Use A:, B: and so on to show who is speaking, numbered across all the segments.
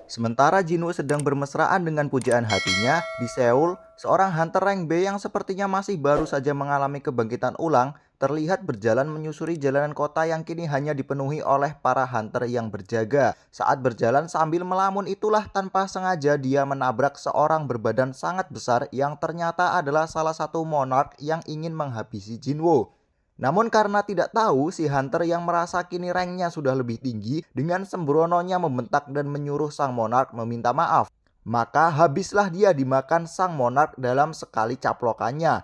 A: Sementara Jinwoo sedang bermesraan dengan pujaan hatinya di Seoul, seorang hunter rank B yang sepertinya masih baru saja mengalami kebangkitan ulang terlihat berjalan menyusuri jalanan kota yang kini hanya dipenuhi oleh para hunter yang berjaga. Saat berjalan sambil melamun itulah tanpa sengaja dia menabrak seorang berbadan sangat besar yang ternyata adalah salah satu monark yang ingin menghabisi Jinwoo. Namun karena tidak tahu, si hunter yang merasa kini ranknya sudah lebih tinggi dengan sembrononya membentak dan menyuruh sang monark meminta maaf. Maka habislah dia dimakan sang monark dalam sekali caplokannya.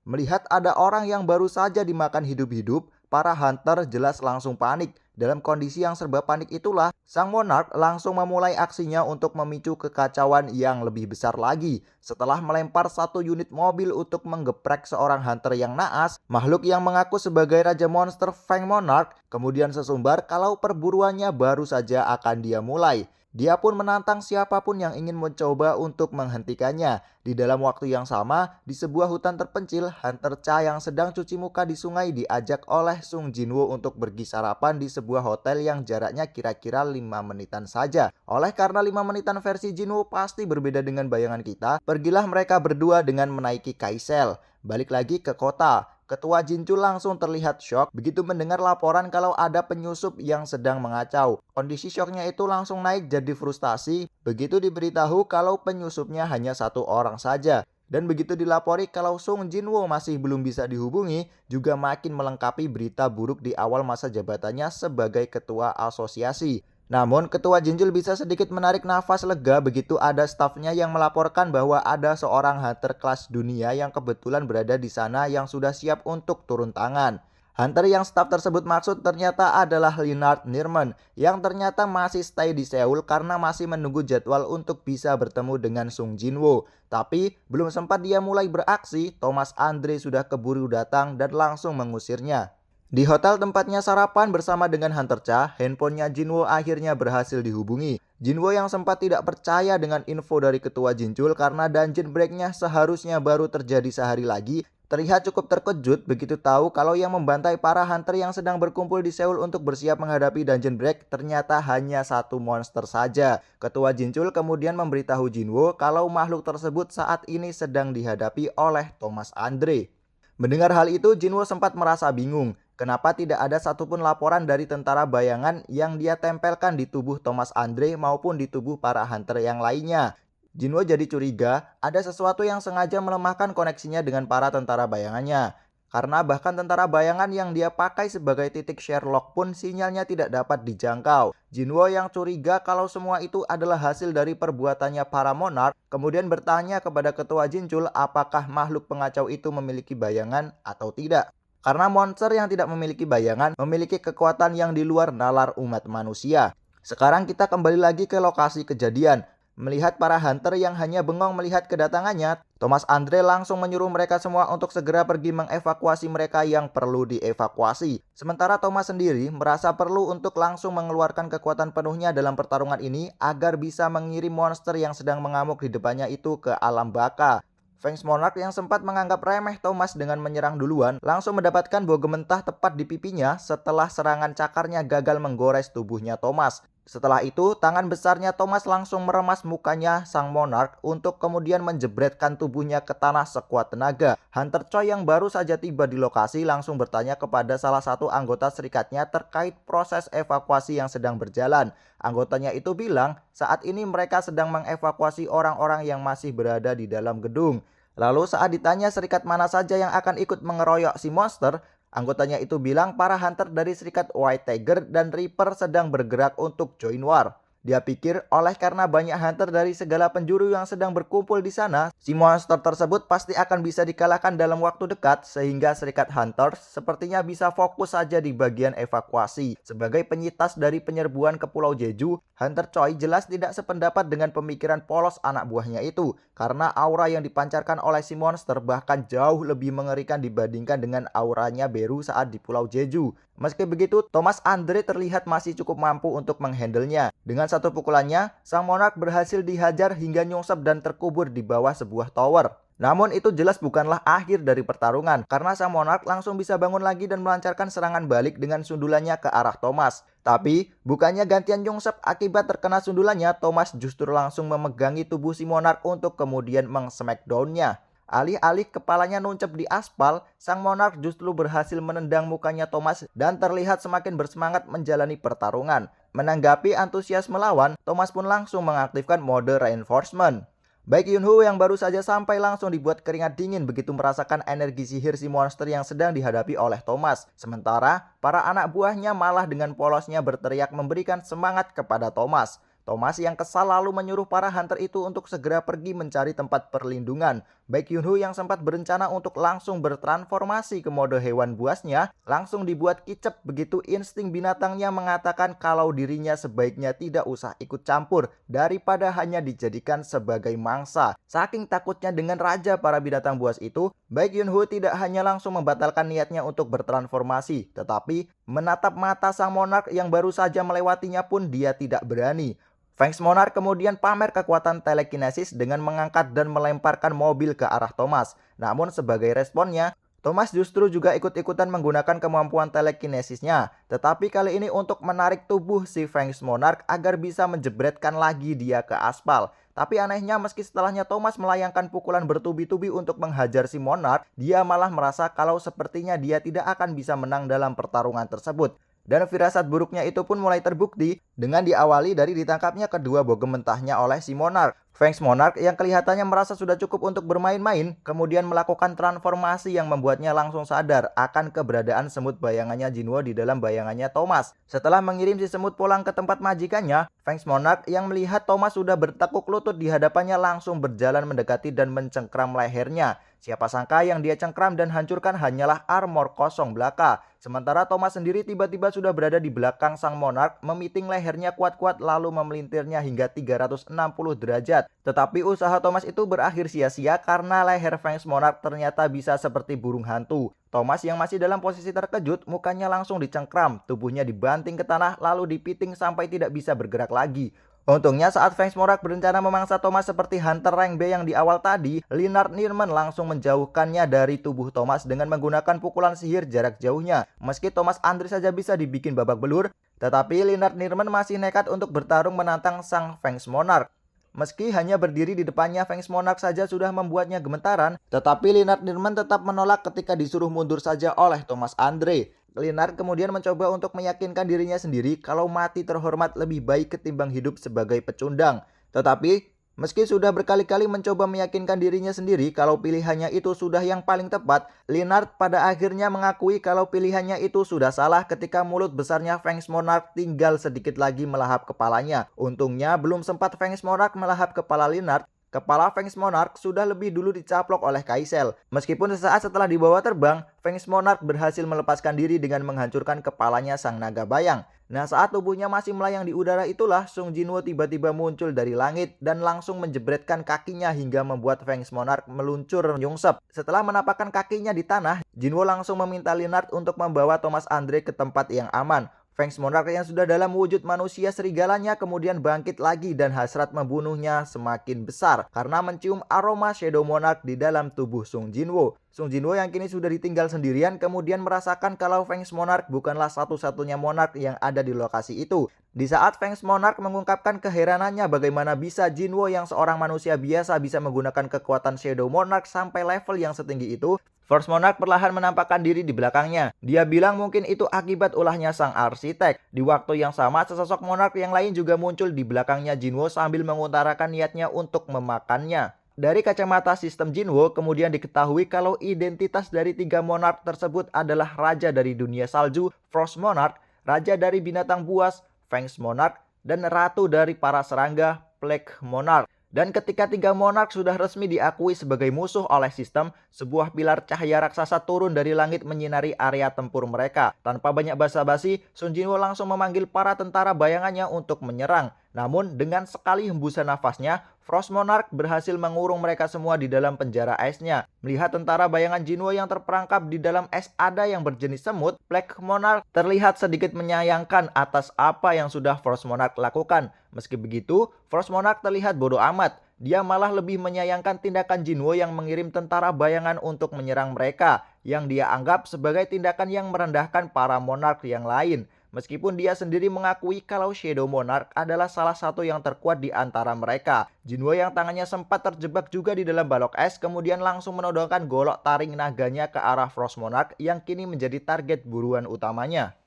A: Melihat ada orang yang baru saja dimakan hidup-hidup, para hunter jelas langsung panik. Dalam kondisi yang serba panik itulah, sang monark langsung memulai aksinya untuk memicu kekacauan yang lebih besar lagi. Setelah melempar satu unit mobil untuk menggeprek seorang hunter yang naas, makhluk yang mengaku sebagai Raja Monster Fang Monarch kemudian sesumbar kalau perburuannya baru saja akan dia mulai. Dia pun menantang siapapun yang ingin mencoba untuk menghentikannya. Di dalam waktu yang sama, di sebuah hutan terpencil, Hunter Cha yang sedang cuci muka di sungai diajak oleh Sung Jinwoo untuk pergi sarapan di sebuah hotel yang jaraknya kira-kira 5 menitan saja. Oleh karena 5 menitan versi Jinwoo pasti berbeda dengan bayangan kita, pergilah mereka berdua dengan menaiki Kaisel. Balik lagi ke kota. Ketua Jinchu langsung terlihat syok begitu mendengar laporan kalau ada penyusup yang sedang mengacau. Kondisi syoknya itu langsung naik jadi frustasi begitu diberitahu kalau penyusupnya hanya satu orang saja. Dan begitu dilapori kalau Sung Jinwoo masih belum bisa dihubungi, juga makin melengkapi berita buruk di awal masa jabatannya sebagai ketua asosiasi. Namun ketua Jinjul bisa sedikit menarik nafas lega begitu ada stafnya yang melaporkan bahwa ada seorang hunter kelas dunia yang kebetulan berada di sana yang sudah siap untuk turun tangan. Hunter yang staf tersebut maksud ternyata adalah Leonard Nirman yang ternyata masih stay di Seoul karena masih menunggu jadwal untuk bisa bertemu dengan Sung Jinwoo. Tapi belum sempat dia mulai beraksi, Thomas Andre sudah keburu datang dan langsung mengusirnya. Di hotel tempatnya sarapan bersama dengan Hunter Cha, handphonenya Jinwoo akhirnya berhasil dihubungi. Jinwoo yang sempat tidak percaya dengan info dari ketua Jinchul karena dungeon breaknya seharusnya baru terjadi sehari lagi, terlihat cukup terkejut begitu tahu kalau yang membantai para hunter yang sedang berkumpul di Seoul untuk bersiap menghadapi dungeon break ternyata hanya satu monster saja. Ketua Jinchul kemudian memberitahu Jinwoo kalau makhluk tersebut saat ini sedang dihadapi oleh Thomas Andre. Mendengar hal itu, Jinwoo sempat merasa bingung. Kenapa tidak ada satupun laporan dari tentara bayangan yang dia tempelkan di tubuh Thomas Andre maupun di tubuh para hunter yang lainnya? Jinwoo jadi curiga ada sesuatu yang sengaja melemahkan koneksinya dengan para tentara bayangannya. Karena bahkan tentara bayangan yang dia pakai sebagai titik Sherlock pun sinyalnya tidak dapat dijangkau. Jinwoo yang curiga kalau semua itu adalah hasil dari perbuatannya para monark, kemudian bertanya kepada ketua Jinchul apakah makhluk pengacau itu memiliki bayangan atau tidak. Karena monster yang tidak memiliki bayangan memiliki kekuatan yang di luar nalar umat manusia. Sekarang kita kembali lagi ke lokasi kejadian. Melihat para hunter yang hanya bengong melihat kedatangannya, Thomas Andre langsung menyuruh mereka semua untuk segera pergi mengevakuasi mereka yang perlu dievakuasi. Sementara Thomas sendiri merasa perlu untuk langsung mengeluarkan kekuatan penuhnya dalam pertarungan ini agar bisa mengirim monster yang sedang mengamuk di depannya itu ke alam baka. Fang Monarch yang sempat menganggap remeh Thomas dengan menyerang duluan langsung mendapatkan bau gementah tepat di pipinya setelah serangan cakarnya gagal menggores tubuhnya Thomas. Setelah itu, tangan besarnya Thomas langsung meremas mukanya sang monark untuk kemudian menjebretkan tubuhnya ke tanah sekuat tenaga. Hunter Choi yang baru saja tiba di lokasi langsung bertanya kepada salah satu anggota serikatnya terkait proses evakuasi yang sedang berjalan. Anggotanya itu bilang saat ini mereka sedang mengevakuasi orang-orang yang masih berada di dalam gedung. Lalu saat ditanya serikat mana saja yang akan ikut mengeroyok si monster, anggotanya itu bilang para hunter dari serikat White Tiger dan Reaper sedang bergerak untuk join war. Dia pikir oleh karena banyak hunter dari segala penjuru yang sedang berkumpul di sana, si monster tersebut pasti akan bisa dikalahkan dalam waktu dekat sehingga serikat hunters sepertinya bisa fokus saja di bagian evakuasi. Sebagai penyitas dari penyerbuan ke Pulau Jeju, Hunter Choi jelas tidak sependapat dengan pemikiran polos anak buahnya itu karena aura yang dipancarkan oleh si monster bahkan jauh lebih mengerikan dibandingkan dengan auranya Beru saat di Pulau Jeju. Meski begitu, Thomas Andre terlihat masih cukup mampu untuk menghandlenya. Dengan satu pukulannya, sang monark berhasil dihajar hingga nyungsep dan terkubur di bawah sebuah tower. Namun itu jelas bukanlah akhir dari pertarungan, karena sang monark langsung bisa bangun lagi dan melancarkan serangan balik dengan sundulannya ke arah Thomas. Tapi, bukannya gantian nyungsep akibat terkena sundulannya, Thomas justru langsung memegangi tubuh si monark untuk kemudian meng-smackdown-nya. Alih-alih kepalanya nuncep di aspal, sang monark justru berhasil menendang mukanya Thomas dan terlihat semakin bersemangat menjalani pertarungan. Menanggapi antusiasme lawan, Thomas pun langsung mengaktifkan mode reinforcement. Baik Yunho yang baru saja sampai langsung dibuat keringat dingin begitu merasakan energi sihir si monster yang sedang dihadapi oleh Thomas. Sementara, para anak buahnya malah dengan polosnya berteriak memberikan semangat kepada Thomas. Thomas yang kesal lalu menyuruh para hunter itu untuk segera pergi mencari tempat perlindungan. Baik Yunho yang sempat berencana untuk langsung bertransformasi ke mode hewan buasnya, langsung dibuat kicep begitu insting binatangnya mengatakan kalau dirinya sebaiknya tidak usah ikut campur daripada hanya dijadikan sebagai mangsa. Saking takutnya dengan raja para binatang buas itu, Baik Yunho tidak hanya langsung membatalkan niatnya untuk bertransformasi, tetapi menatap mata sang monark yang baru saja melewatinya pun dia tidak berani. Fangs Monarch kemudian pamer kekuatan telekinesis dengan mengangkat dan melemparkan mobil ke arah Thomas. Namun sebagai responnya, Thomas justru juga ikut-ikutan menggunakan kemampuan telekinesisnya. Tetapi kali ini untuk menarik tubuh si Fangs Monarch agar bisa menjebretkan lagi dia ke aspal. Tapi anehnya meski setelahnya Thomas melayangkan pukulan bertubi-tubi untuk menghajar si Monarch, dia malah merasa kalau sepertinya dia tidak akan bisa menang dalam pertarungan tersebut. Dan firasat buruknya itu pun mulai terbukti dengan diawali dari ditangkapnya kedua bogem mentahnya oleh si Monarch. Fangs Monarch yang kelihatannya merasa sudah cukup untuk bermain-main, kemudian melakukan transformasi yang membuatnya langsung sadar akan keberadaan semut bayangannya Jinwo di dalam bayangannya Thomas. Setelah mengirim si semut pulang ke tempat majikannya, Fangs Monarch yang melihat Thomas sudah bertekuk lutut di hadapannya langsung berjalan mendekati dan mencengkram lehernya. Siapa sangka yang dia cengkram dan hancurkan hanyalah armor kosong belaka. Sementara Thomas sendiri tiba-tiba sudah berada di belakang sang monark, memiting lehernya kuat-kuat lalu memelintirnya hingga 360 derajat. Tetapi usaha Thomas itu berakhir sia-sia karena leher Fangs Monarch ternyata bisa seperti burung hantu. Thomas yang masih dalam posisi terkejut, mukanya langsung dicengkram, tubuhnya dibanting ke tanah lalu dipiting sampai tidak bisa bergerak lagi. Untungnya saat Fangs Monarch berencana memangsa Thomas seperti Hunter Rank B yang di awal tadi, Linnard Nirman langsung menjauhkannya dari tubuh Thomas dengan menggunakan pukulan sihir jarak jauhnya. Meski Thomas Andre saja bisa dibikin babak belur, tetapi Linnard Nirman masih nekat untuk bertarung menantang sang Fangs Monarch. Meski hanya berdiri di depannya Fangs Monarch saja sudah membuatnya gemetaran, tetapi Linnard Nirman tetap menolak ketika disuruh mundur saja oleh Thomas Andre. Linnard kemudian mencoba untuk meyakinkan dirinya sendiri kalau mati terhormat lebih baik ketimbang hidup sebagai pecundang. Tetapi, meski sudah berkali-kali mencoba meyakinkan dirinya sendiri kalau pilihannya itu sudah yang paling tepat, Linnard pada akhirnya mengakui kalau pilihannya itu sudah salah ketika mulut besarnya Fangs Monarch tinggal sedikit lagi melahap kepalanya. Untungnya belum sempat Fangs Monarch melahap kepala Linnard, kepala Fangs Monarch sudah lebih dulu dicaplok oleh Kaisel. Meskipun sesaat setelah dibawa terbang, Fangs Monarch berhasil melepaskan diri dengan menghancurkan kepalanya sang naga bayang. Nah, saat tubuhnya masih melayang di udara itulah Sung Jinwo tiba-tiba muncul dari langit dan langsung menjebretkan kakinya hingga membuat Fangs Monarch meluncur nyungsep. Setelah menapakkan kakinya di tanah, Jinwo langsung meminta Linnard untuk membawa Thomas Andre ke tempat yang aman. Fangs Monarch yang sudah dalam wujud manusia serigalanya kemudian bangkit lagi dan hasrat membunuhnya semakin besar karena mencium aroma Shadow Monarch di dalam tubuh Sung Jinwo. Sung Jinwo yang kini sudah ditinggal sendirian kemudian merasakan kalau Fangs Monarch bukanlah satu-satunya monark yang ada di lokasi itu. Di saat Fangs Monarch mengungkapkan keheranannya bagaimana bisa Jinwo yang seorang manusia biasa bisa menggunakan kekuatan Shadow Monarch sampai level yang setinggi itu, Force Monarch perlahan menampakkan diri di belakangnya. Dia bilang mungkin itu akibat ulahnya sang arsitek. Di waktu yang sama, sesosok monark yang lain juga muncul di belakangnya Jinwo sambil mengutarakan niatnya untuk memakannya. Dari kacamata sistem Jinwo, kemudian diketahui kalau identitas dari tiga monark tersebut adalah raja dari dunia salju, Frost Monarch, raja dari binatang buas, Fangs Monarch, dan ratu dari para serangga, Plague Monarch. Dan ketika tiga monark sudah resmi diakui sebagai musuh oleh sistem, sebuah pilar cahaya raksasa turun dari langit menyinari area tempur mereka. Tanpa banyak basa-basi, Sung Jinwo langsung memanggil para tentara bayangannya untuk menyerang. Namun dengan sekali hembusan nafasnya, Frost Monarch berhasil mengurung mereka semua di dalam penjara esnya. Melihat tentara bayangan Jinwo yang terperangkap di dalam es ada yang berjenis semut, Plague Monarch terlihat sedikit menyayangkan atas apa yang sudah Frost Monarch lakukan. Meski begitu, Frost Monarch terlihat bodoh amat. Dia malah lebih menyayangkan tindakan Jinwo yang mengirim tentara bayangan untuk menyerang mereka, yang dia anggap sebagai tindakan yang merendahkan para monark yang lain. Meskipun dia sendiri mengakui kalau Shadow Monarch adalah salah satu yang terkuat di antara mereka. Jinwo yang tangannya sempat terjebak juga di dalam balok es kemudian langsung menodongkan golok taring naganya ke arah Frost Monarch yang kini menjadi target buruan utamanya.